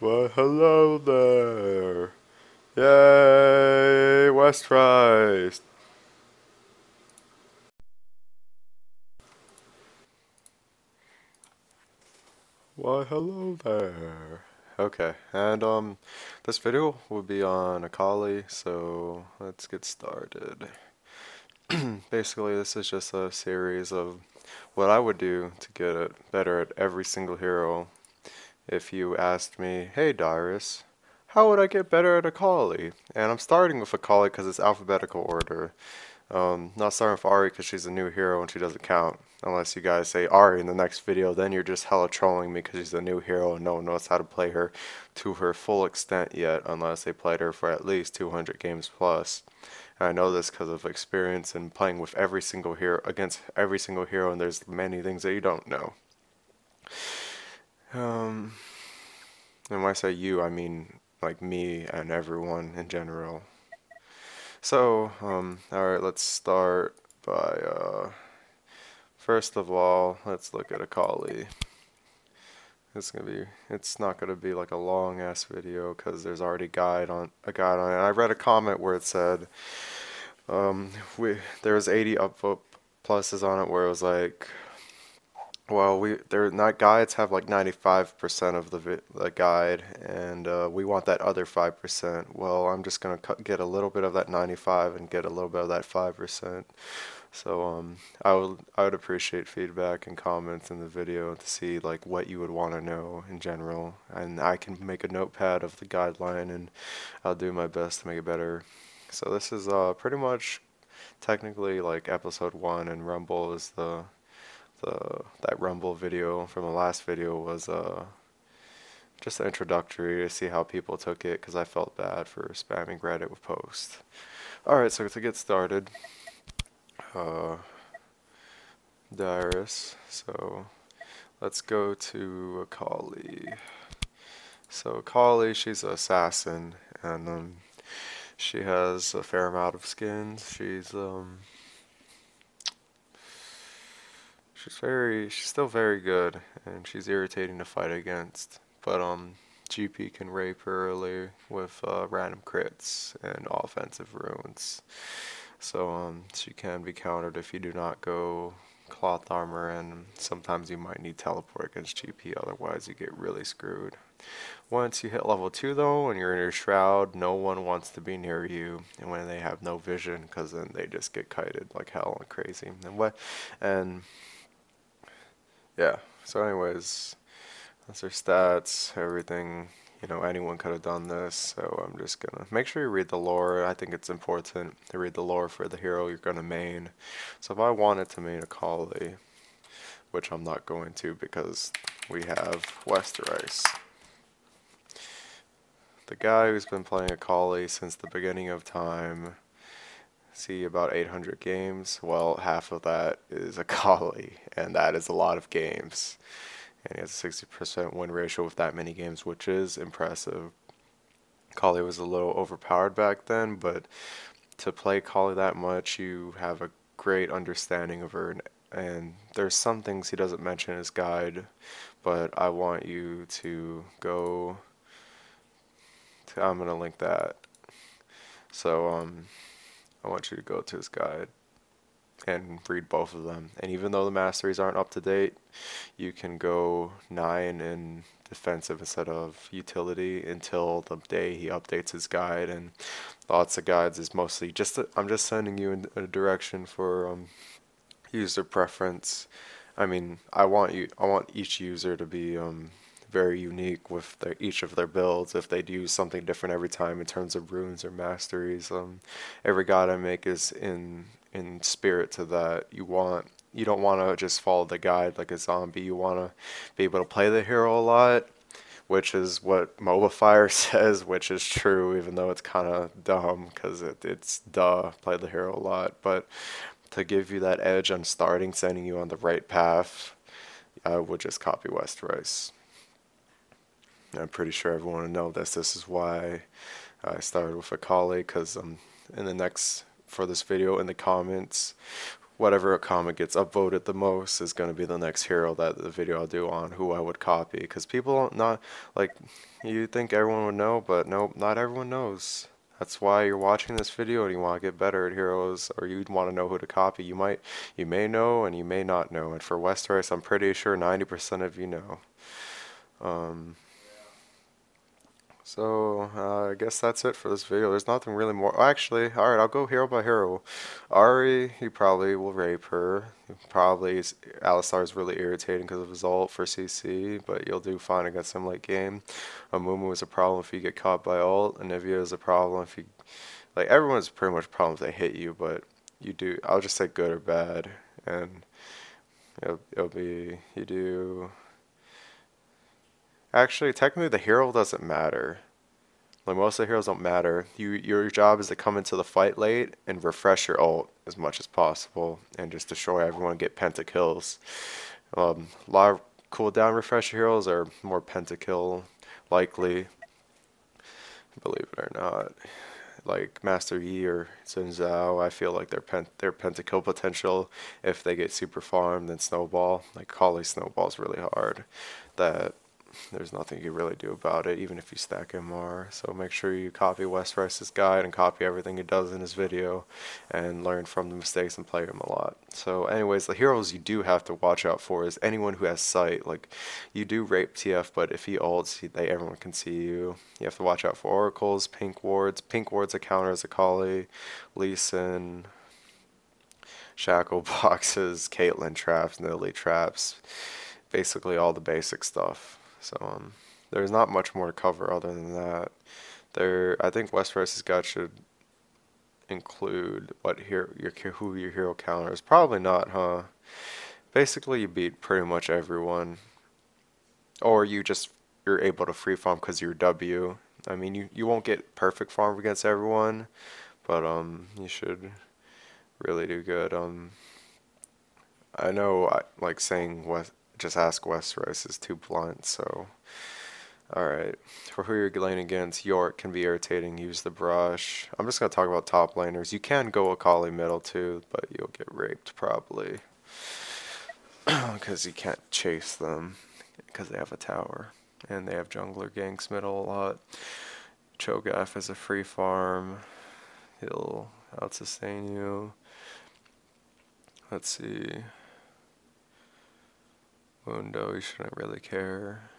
Well, hello there. Yay, Westrice. Why, hello there. Okay, and this video will be on Akali, so let's get started. Basically, this is just a series of what I would do to get it better at every single hero. If you asked me, hey Dyrus, how would I get better at Akali? And I'm starting with Akali because it's alphabetical order. Not starting with Ari because she's a new hero and she doesn't count. Unless you guys say Ari in the next video, then you're just hella trolling me because she's a new hero and no one knows how to play her to her full extent yet, unless they played her for at least 200 games plus. And I know this because of experience and playing with every single hero against every single hero, and there's many things that you don't know. Um, and when I say you, I mean like me and everyone in general. So, alright, let's start by, first of all, let's look at Akali. It's not gonna be like a long ass video because there's already a guide on it. I read a comment where it said, there was 80 upvote pluses on it where it was like, well, they're not guides have like 95% of the guide, and we want that other 5%. Well, I'm just gonna get a little bit of that 95 and get a little bit of that 5%. So I would appreciate feedback and comments in the video to see like what you would want to know in general, and I can make a notepad of the guideline and I'll do my best to make it better. So this is pretty much technically like episode 1, and Rumble is that Rumble video from the last video was just introductory to see how people took it because I felt bad for spamming Reddit with posts. Alright, so to get started, uh, Dyrus, so let's go to Akali. So Akali, she's an assassin, and she has a fair amount of skins. She's still very good, and she's irritating to fight against. But GP can rape her early with random crits and offensive runes. So she can be countered if you do not go cloth armor, and sometimes you might need teleport against GP, otherwise you get really screwed. Once you hit level 2 though, and you're in your shroud, no one wants to be near you, and when they have no vision, because then they just get kited like hell and crazy. And yeah, so anyways, that's her stats, everything. You know, anyone could have done this, so I'm just gonna make sure you read the lore. I think it's important to read the lore for the hero you're gonna main. So if I wanted to main Akali, which I'm not going to because we have Westrice, the guy who's been playing Akali since the beginning of time, see about 800 games. Well, half of that is Akali, and that is a lot of games. And he has a 60% win ratio with that many games, which is impressive. Akali was a little overpowered back then, but to play Akali that much, you have a great understanding of her. And there's some things he doesn't mention in his guide, but I want you to go to, I'm gonna link that. So I want you to go to his guide and read both of them. And even though the masteries aren't up to date, you can go 9 in defensive instead of utility until the day he updates his guide. And lots of guides is mostly just I'm just sending you in a direction for user preference. I mean, I want each user to be very unique with each of their builds. If they do something different every time in terms of runes or masteries, every guide I make is in spirit to that. You don't want to just follow the guide like a zombie. You want to be able to play the hero a lot, which is what MOBA Fire says, which is true, even though it's kind of dumb because it's duh, play the hero a lot. But to give you that edge on starting, sending you on the right path, I would just copy Westrice. I'm pretty sure everyone will know this. This is why I started with Akali, because in the next, for this video, in the comments, whatever comment gets upvoted the most is going to be the next hero that the video I'll do on who I would copy. Because people don't not like you think everyone would know, but no, not everyone knows. That's why you're watching this video and you want to get better at heroes, or you want to know who to copy. You may know and you may not know. And for Westrice, I'm pretty sure 90% of you know. Um, I guess that's it for this video. There's nothing really more. Actually, alright, I'll go hero by hero. Ari, he probably will rape her. Alistar is really irritating because of his ult for CC, but you'll do fine against him late game. Amumu is a problem if you get caught by ult. Anivia is a problem if you... Like, everyone's pretty much a problem if they hit you, but you do... I'll just say good or bad, and it'll be... You do... Actually, technically the hero doesn't matter. Like most of the heroes don't matter. Your job is to come into the fight late and refresh your ult as much as possible and just destroy everyone and get pentakills. A lot of cooldown refresher heroes are more pentakill likely, believe it or not. Like Master Yi or Sun Zhao, I feel like their pentakill potential if they get super farmed than Snowball. Like Akali Snowball is really hard. That there's nothing you can really do about it, even if you stack MR. So make sure you copy Westrice's guide and copy everything he does in his video and learn from the mistakes and play him a lot. So anyways, the heroes you do have to watch out for is anyone who has sight. Like, you do rape TF, but if he ults, everyone can see you. You have to watch out for oracles, pink wards. Pink wards a counter as Akali, Lee Sin, shackle boxes, Caitlyn traps, Lily traps. Basically all the basic stuff. So there's not much more to cover other than that. I think Westrice's guide should include who your hero counters. Probably not, huh? Basically, you beat pretty much everyone, or you're able to free farm because you're W. I mean, you won't get perfect farm against everyone, but you should really do good. I know like saying just ask Westrice is too blunt, so alright. For who you're laning against, York can be irritating, use the brush. I'm just gonna talk about top laners. You can go Akali middle too, but you'll get raped probably. Because you can't chase them because they have a tower. And they have jungler ganks middle a lot. Cho'Gath is a free farm. He'll out-sustain you. Let's see. Mundo, you shouldn't really care.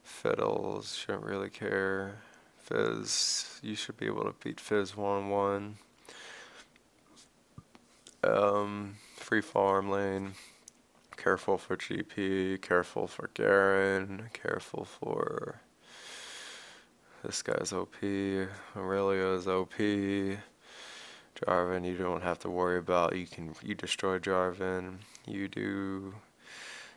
Fiddles, shouldn't really care. Fizz, you should be able to beat Fizz 1-1. Free farm lane. Careful for GP, careful for Garen, careful for... This guy's OP, Aurelia's OP. Jarvan, you don't have to worry about. You destroy Jarvan. You do...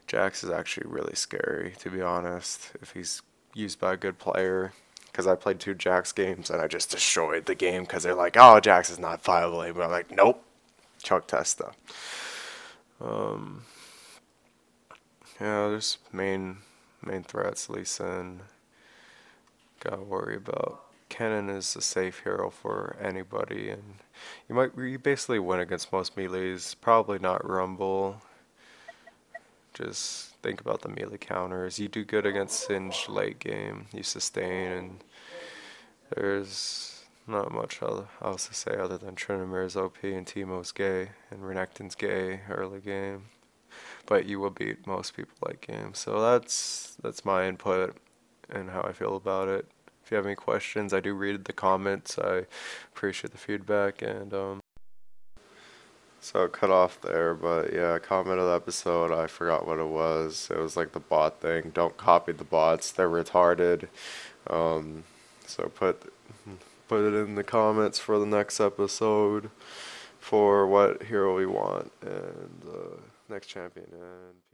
Jax is actually really scary, to be honest, if he's used by a good player. Because I played 2 Jax games and I just destroyed the game because they're like, oh, Jax is not viable. But I'm like, nope. Chuck Testa. Yeah, there's main threats. Lee Sin. Gotta worry about. Kennen is a safe hero for anybody, and you basically win against most melees. Probably not Rumble. Just think about the melee counters. You do good against Singed late game. You sustain, and there's not much else to say other than Trinimir's OP and Teemo's gay and Renekton's gay early game. But you will beat most people late game. So that's my input and how I feel about it. If you have any questions, I do read the comments. I appreciate the feedback, and so it cut off there, but yeah, comment of the episode, I forgot what it was. It was like the bot thing. Don't copy the bots, they're retarded. So put it in the comments for the next episode for what hero we want and next champion. And